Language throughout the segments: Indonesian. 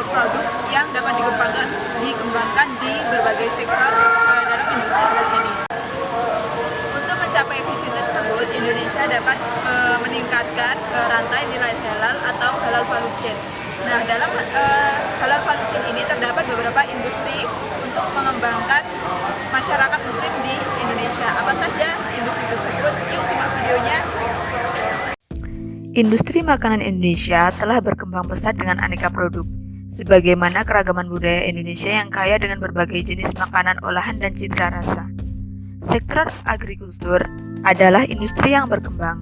produk yang dapat dikembangkan di berbagai sektor dalam industri halal ini. Untuk mencapai visi tersebut, Indonesia dapat meningkatkan rantai nilai halal atau halal value chain. Nah, dalam halal value chain ini terdapat beberapa industri untuk mengembangkan masyarakat muslim di Indonesia. Apa saja industri tersebut? Yuk simak videonya. Industri makanan Indonesia telah berkembang pesat dengan aneka produk, sebagaimana keragaman budaya Indonesia yang kaya dengan berbagai jenis makanan olahan dan citra rasa. Sektor agrikultur adalah industri yang berkembang,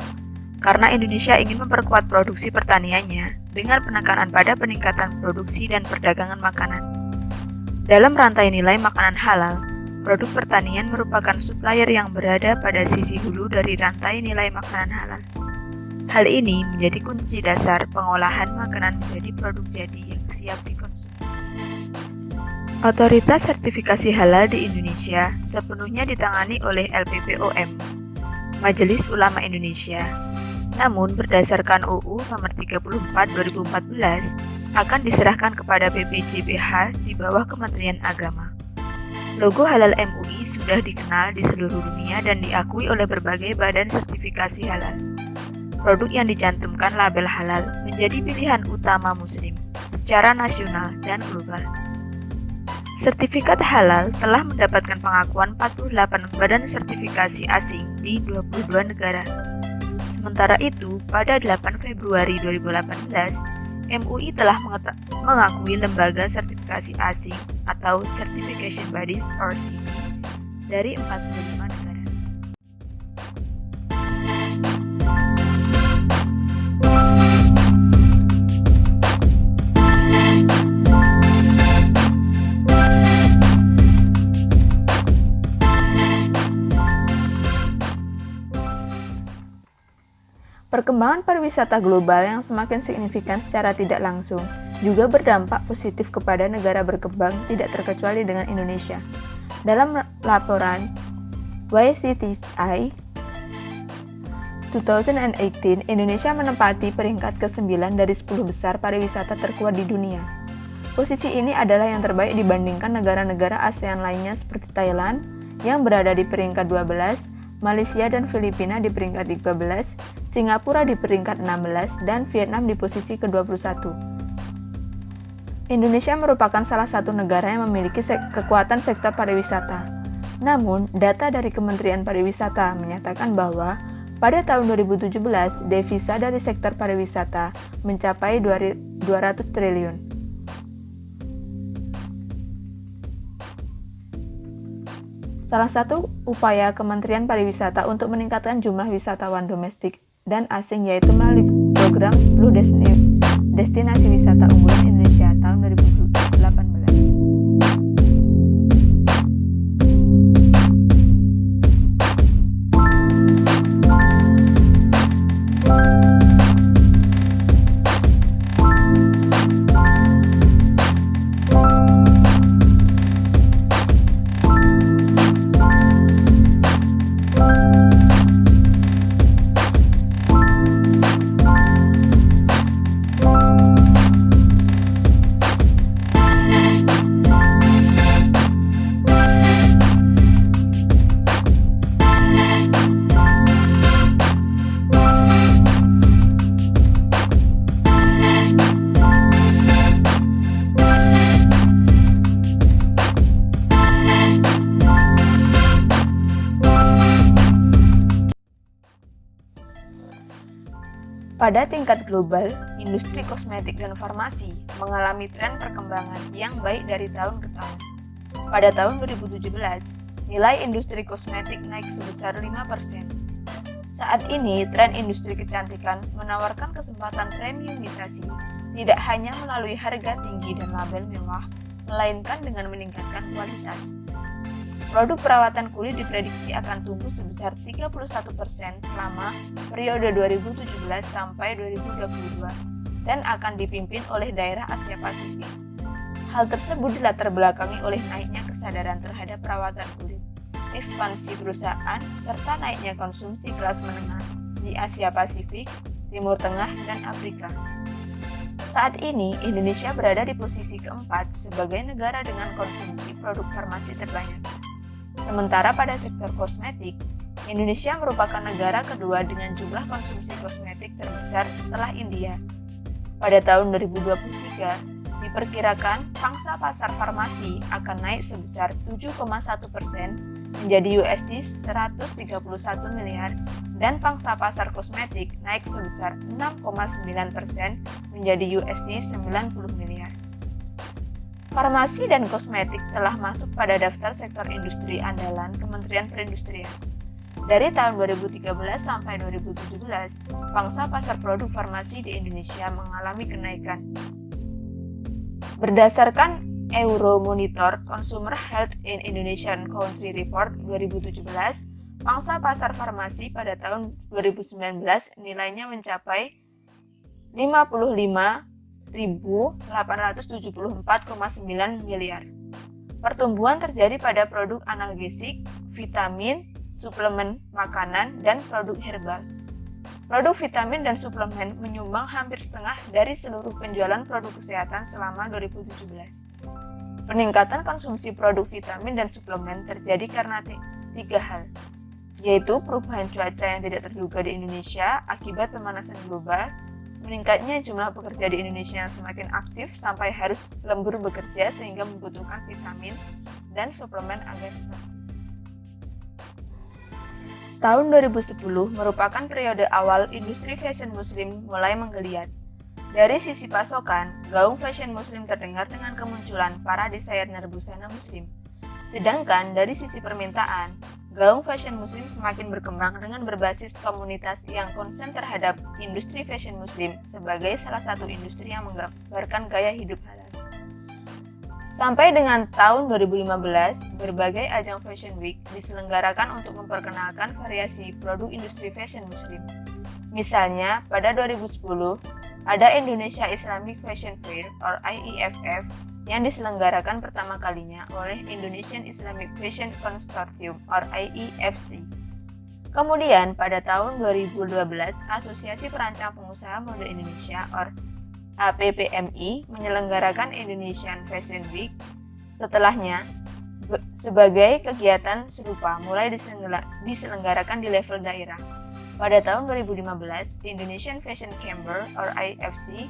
karena Indonesia ingin memperkuat produksi pertaniannya dengan penekanan pada peningkatan produksi dan perdagangan makanan. Dalam rantai nilai makanan halal, produk pertanian merupakan supplier yang berada pada sisi hulu dari rantai nilai makanan halal. Hal ini menjadi kunci dasar pengolahan makanan menjadi produk jadi yang siap dikonsumsi. Otoritas sertifikasi halal di Indonesia sepenuhnya ditangani oleh LPPOM, Majelis Ulama Indonesia. Namun berdasarkan UU Nomor 34 2014 akan diserahkan kepada BPJPH di bawah Kementerian Agama. Logo halal MUI sudah dikenal di seluruh dunia dan diakui oleh berbagai badan sertifikasi halal. Produk yang dicantumkan label halal menjadi pilihan utama muslim secara nasional dan global. Sertifikat halal telah mendapatkan pengakuan 48 badan sertifikasi asing di 22 negara. Sementara itu, pada 8 Februari 2018, MUI telah mengakui lembaga sertifikasi asing atau Certification Bodies or CB dari 45 negara. Perkembangan pariwisata global yang semakin signifikan secara tidak langsung juga berdampak positif kepada negara berkembang tidak terkecuali dengan Indonesia. Dalam laporan YCTI 2018, Indonesia menempati peringkat ke-9 dari 10 besar pariwisata terkuat di dunia. Posisi ini adalah yang terbaik dibandingkan negara-negara ASEAN lainnya seperti Thailand yang berada di peringkat 12, Malaysia dan Filipina di peringkat 13, Singapura di peringkat 16, dan Vietnam di posisi ke-21. Indonesia merupakan salah satu negara yang memiliki kekuatan sektor pariwisata. Namun, data dari Kementerian Pariwisata menyatakan bahwa pada tahun 2017, devisa dari sektor pariwisata mencapai 200 triliun. Salah satu upaya Kementerian Pariwisata untuk meningkatkan jumlah wisatawan domestik dan asing yaitu melalui program 10 destinasi wisata unggulan Indonesia tahun 2018. Pada tingkat global, industri kosmetik dan farmasi mengalami tren perkembangan yang baik dari tahun ke tahun. Pada tahun 2017, nilai industri kosmetik naik sebesar 5%. Saat ini, tren industri kecantikan menawarkan kesempatan premiumisasi tidak hanya melalui harga tinggi dan label mewah, melainkan dengan meningkatkan kualitas. Produk perawatan kulit diprediksi akan tumbuh sebesar 31% selama periode 2017 sampai 2022 dan akan dipimpin oleh daerah Asia Pasifik. Hal tersebut dilatar belakangi oleh naiknya kesadaran terhadap perawatan kulit, ekspansi perusahaan, serta naiknya konsumsi kelas menengah di Asia Pasifik, Timur Tengah, dan Afrika. Saat ini, Indonesia berada di posisi keempat sebagai negara dengan konsumsi produk farmasi terbanyak. Sementara pada sektor kosmetik, Indonesia merupakan negara kedua dengan jumlah konsumsi kosmetik terbesar setelah India. Pada tahun 2023, diperkirakan pangsa pasar farmasi akan naik sebesar 7,1% menjadi USD 131 miliar dan pangsa pasar kosmetik naik sebesar 6,9% menjadi USD 90 miliar. Farmasi dan kosmetik telah masuk pada daftar sektor industri andalan Kementerian Perindustrian. Dari tahun 2013 sampai 2017, pangsa pasar produk farmasi di Indonesia mengalami kenaikan. Berdasarkan Euromonitor Consumer Health in Indonesian Country Report 2017, pangsa pasar farmasi pada tahun 2019 nilainya mencapai 55.874,9 miliar. Pertumbuhan terjadi pada produk analgesik, vitamin, suplemen makanan, dan produk herbal. Produk vitamin dan suplemen menyumbang hampir setengah dari seluruh penjualan produk kesehatan selama 2017. Peningkatan konsumsi produk vitamin dan suplemen terjadi karena tiga hal, yaitu perubahan cuaca yang tidak terduga di Indonesia akibat pemanasan global, meningkatnya jumlah pekerja di Indonesia yang semakin aktif sampai harus lembur bekerja sehingga membutuhkan vitamin dan suplemen agar tetap. Tahun 2010 merupakan periode awal industri fashion muslim mulai menggeliat. Dari sisi pasokan, gaung fashion muslim terdengar dengan kemunculan para desainer busana muslim. Sedangkan dari sisi permintaan, gaung fashion muslim semakin berkembang dengan berbasis komunitas yang konsen terhadap industri fashion muslim sebagai salah satu industri yang menggambarkan gaya hidup halal. Sampai dengan tahun 2015, berbagai ajang Fashion Week diselenggarakan untuk memperkenalkan variasi produk industri fashion muslim. Misalnya, pada 2010, ada Indonesia Islamic Fashion Fair atau IIFF yang diselenggarakan pertama kalinya oleh Indonesian Islamic Fashion Consortium atau IIFC. Kemudian, pada tahun 2012, Asosiasi Perancang Pengusaha Mode Indonesia atau APPMI menyelenggarakan Indonesian Fashion Week. Setelahnya, sebagai kegiatan serupa mulai diselenggarakan di level daerah. Pada tahun 2015, Indonesian Fashion Chamber atau IFC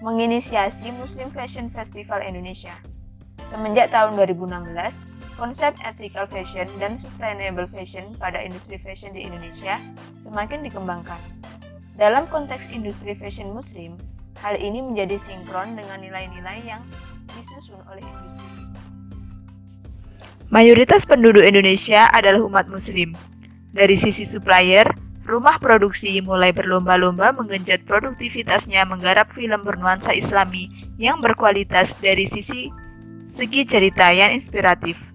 menginisiasi Muslim Fashion Festival Indonesia. Semenjak tahun 2016, konsep ethical fashion dan sustainable fashion pada industri fashion di Indonesia semakin dikembangkan. Dalam konteks industri fashion muslim, hal ini menjadi sinkron dengan nilai-nilai yang disusun oleh industri. Mayoritas penduduk Indonesia adalah umat muslim. Dari sisi supplier, rumah produksi mulai berlomba-lomba menggenjot produktivitasnya menggarap film bernuansa Islami yang berkualitas dari segi cerita yang inspiratif.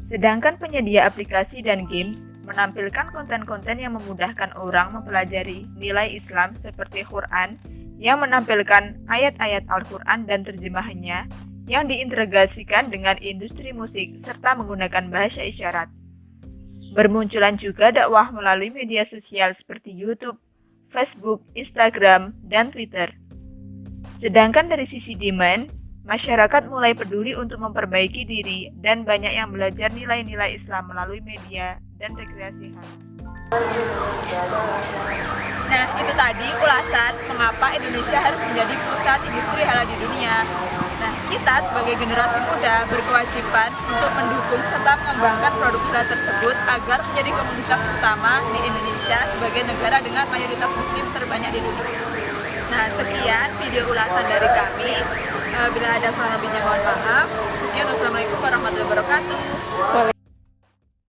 Sedangkan penyedia aplikasi dan games menampilkan konten-konten yang memudahkan orang mempelajari nilai Islam seperti Quran yang menampilkan ayat-ayat Al-Quran dan terjemahannya yang diintegrasikan dengan industri musik serta menggunakan bahasa isyarat. Bermunculan juga dakwah melalui media sosial seperti YouTube, Facebook, Instagram, dan Twitter. Sedangkan dari sisi demand, masyarakat mulai peduli untuk memperbaiki diri dan banyak yang belajar nilai-nilai Islam melalui media dan rekreasi halal. Nah, itu tadi ulasan mengapa Indonesia harus menjadi pusat industri halal di dunia. Nah, kita sebagai generasi muda berkewajiban untuk mendukung serta mengembangkan produk halal tersebut agar menjadi komunitas utama di Indonesia sebagai negara dengan mayoritas muslim terbanyak di dunia. Nah, sekian video ulasan dari kami. Bila ada kurang lebihnya mohon maaf. Sekian, wassalamualaikum warahmatullahi wabarakatuh.